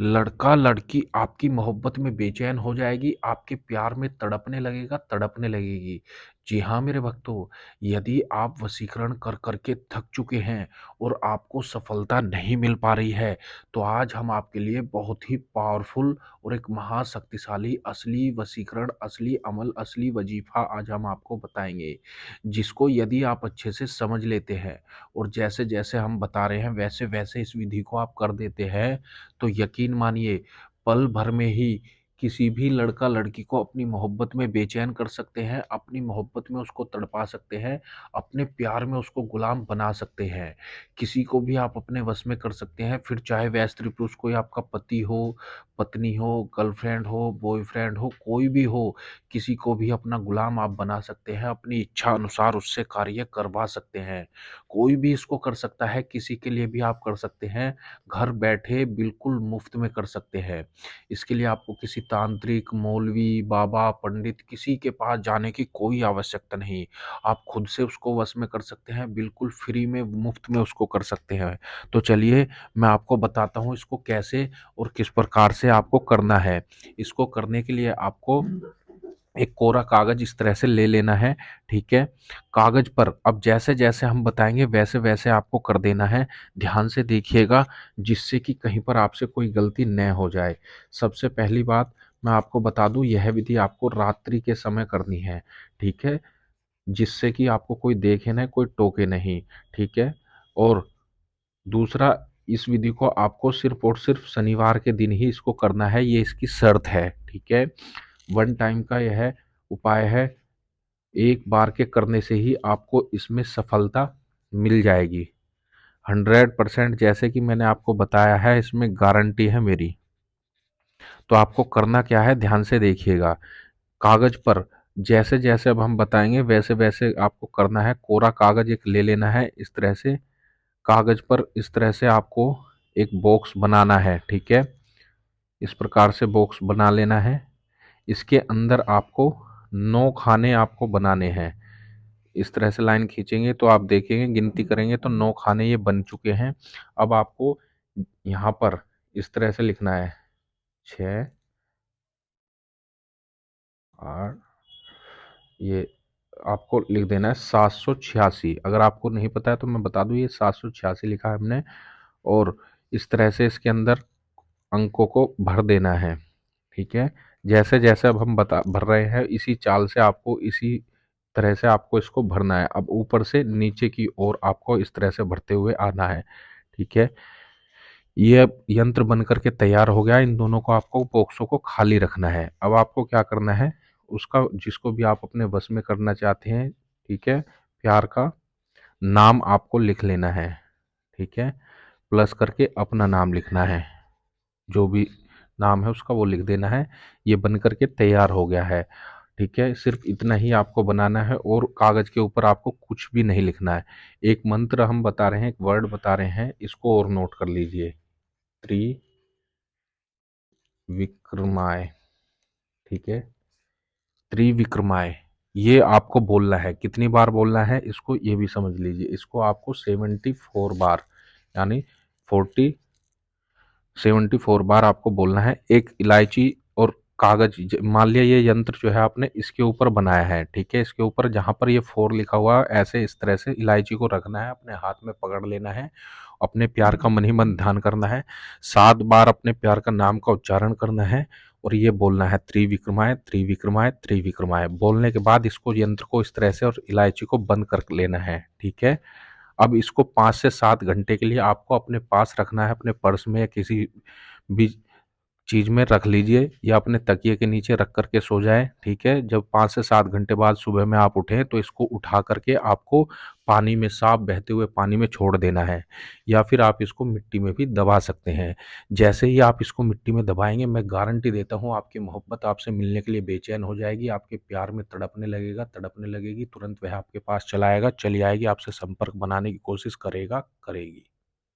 लड़का लड़की आपकी मोहब्बत में बेचैन हो जाएगी, आपके प्यार में तड़पने लगेगा, तड़पने लगेगी। जी हाँ मेरे भक्तों, यदि आप वशीकरण कर कर के थक चुके हैं और आपको सफलता नहीं मिल पा रही है, तो आज हम आपके लिए बहुत ही पावरफुल और एक महाशक्तिशाली असली वशीकरण, असली अमल, असली वजीफा आज हम आपको बताएंगे। जिसको यदि आप अच्छे से समझ लेते हैं और जैसे जैसे हम बता रहे हैं वैसे वैसे इस विधि को आप कर देते हैं, तो यकीन मानिए पल भर में ही किसी भी लड़का लड़की को अपनी मोहब्बत में बेचैन कर सकते हैं, अपनी मोहब्बत में उसको तड़पा सकते हैं, अपने प्यार में उसको गुलाम बना सकते हैं। किसी को भी आप अपने वश में कर सकते हैं, फिर चाहे वह स्त्री पुरुष कोई आपका पति हो, पत्नी हो, गर्लफ्रेंड हो, बॉयफ्रेंड हो, कोई भी हो, किसी को भी अपना गुलाम आप बना सकते हैं, अपनी इच्छा अनुसार उससे कार्य करवा सकते हैं। कोई भी इसको कर सकता है, किसी के लिए भी आप कर सकते हैं, घर बैठे बिल्कुल मुफ्त में कर सकते हैं। इसके लिए आपको किसी तांत्रिक, मौलवी, बाबा, पंडित किसी के पास जाने की कोई आवश्यकता नहीं। आप खुद से उसको वश में कर सकते हैं, बिल्कुल फ्री में, मुफ्त में उसको कर सकते हैं। तो चलिए मैं आपको बताता हूँ इसको कैसे और किस प्रकार से आपको करना है। इसको करने के लिए आपको एक कोरा कागज इस तरह से ले लेना है, ठीक है। कागज पर अब जैसे जैसे हम बताएंगे वैसे वैसे आपको कर देना है। ध्यान से देखिएगा जिससे कि कहीं पर आपसे कोई गलती न हो जाए। सबसे पहली बात मैं आपको बता दूं, यह विधि आपको रात्रि के समय करनी है, ठीक है, जिससे कि आपको कोई देखे ना, कोई टोके नहीं, ठीक है। और दूसरा, इस विधि को आपको सिर्फ और सिर्फ शनिवार के दिन ही इसको करना है, ये इसकी शर्त है, ठीक है। वन टाइम का यह उपाय है, एक बार के करने से ही आपको इसमें सफलता मिल जाएगी 100%। जैसे कि मैंने आपको बताया है, इसमें गारंटी है मेरी। तो आपको करना क्या है, ध्यान से देखिएगा। कागज पर जैसे जैसे अब हम बताएंगे वैसे वैसे आपको करना है। कोरा कागज एक ले लेना है, इस तरह से कागज पर इस तरह से आपको एक बॉक्स बनाना है, ठीक है। इस प्रकार से बॉक्स बना लेना है। इसके अंदर आपको 9 खाने आपको बनाने हैं। इस तरह से लाइन खींचेंगे तो आप देखेंगे, गिनती करेंगे तो 9 खाने ये बन चुके हैं। अब आपको यहाँ पर इस तरह से लिखना है, 6, 8, ये आपको लिख देना है 786। अगर आपको नहीं पता है तो मैं बता दूं, ये 786 लिखा है हमने। और इस तरह से इसके अंदर अंकों को भर देना है, ठीक है। जैसे जैसे अब हम बता भर रहे हैं, इसी चाल से आपको, इसी तरह से आपको इसको भरना है। अब ऊपर से नीचे की ओर आपको इस तरह से भरते हुए आना है, ठीक है। ये अब यंत्र बन करके तैयार हो गया। इन दोनों को आपको, बॉक्सों को खाली रखना है। अब आपको क्या करना है, उसका जिसको भी आप अपने वश में करना चाहते हैं, ठीक है, प्यार का नाम आपको लिख लेना है, ठीक है। प्लस करके अपना नाम लिखना है, जो भी नाम है उसका वो लिख देना है। ये बन करके तैयार हो गया है, ठीक है। सिर्फ इतना ही आपको बनाना है और कागज के ऊपर आपको कुछ भी नहीं लिखना है। एक मंत्र हम बता रहे हैं, एक वर्ड बता रहे हैं, इसको और नोट कर लीजिए, त्रिविक्रमाय, ठीक है। त्रिविक्रमाय, ये आपको बोलना है। कितनी बार बोलना है इसको ये भी समझ लीजिए। इसको आपको 74 बार, यानी 74 बार आपको बोलना है। एक इलायची और कागज, मान लिया ये यंत्र जो है आपने इसके ऊपर बनाया है, ठीक है। इसके ऊपर जहां पर ये 4 लिखा हुआ है, ऐसे इस तरह से इलायची को रखना है, अपने हाथ में पकड़ लेना है, अपने प्यार का मन ही मन ध्यान करना है। 7 बार अपने प्यार का नाम का उच्चारण करना है और ये बोलना है, त्रिविक्रमाय, त्रिविक्रमाय, त्रिविक्रमाय। बोलने के बाद इसको, यंत्र को इस तरह से और इलायची को बंद कर लेना है, ठीक है। अब इसको 5 से 7 घंटे के लिए आपको अपने पास रखना है, अपने पर्स में या किसी भी चीज में रख लीजिए, या अपने तकिए के नीचे रख करके सो जाए, ठीक है। जब 5 से 7 घंटे बाद सुबह में आप उठें तो इसको उठा करके आपको पानी में, साफ बहते हुए पानी में छोड़ देना है, या फिर आप इसको मिट्टी में भी दबा सकते हैं। जैसे ही आप इसको मिट्टी में दबाएंगे, मैं गारंटी देता हूँ आपकी मोहब्बत आपसे मिलने के लिए बेचैन हो जाएगी, आपके प्यार में तड़पने लगेगा, तड़पने लगेगी, तुरंत वह आपके पास चला आएगा, चली आएगी, आपसे संपर्क बनाने की कोशिश करेगा, करेगी।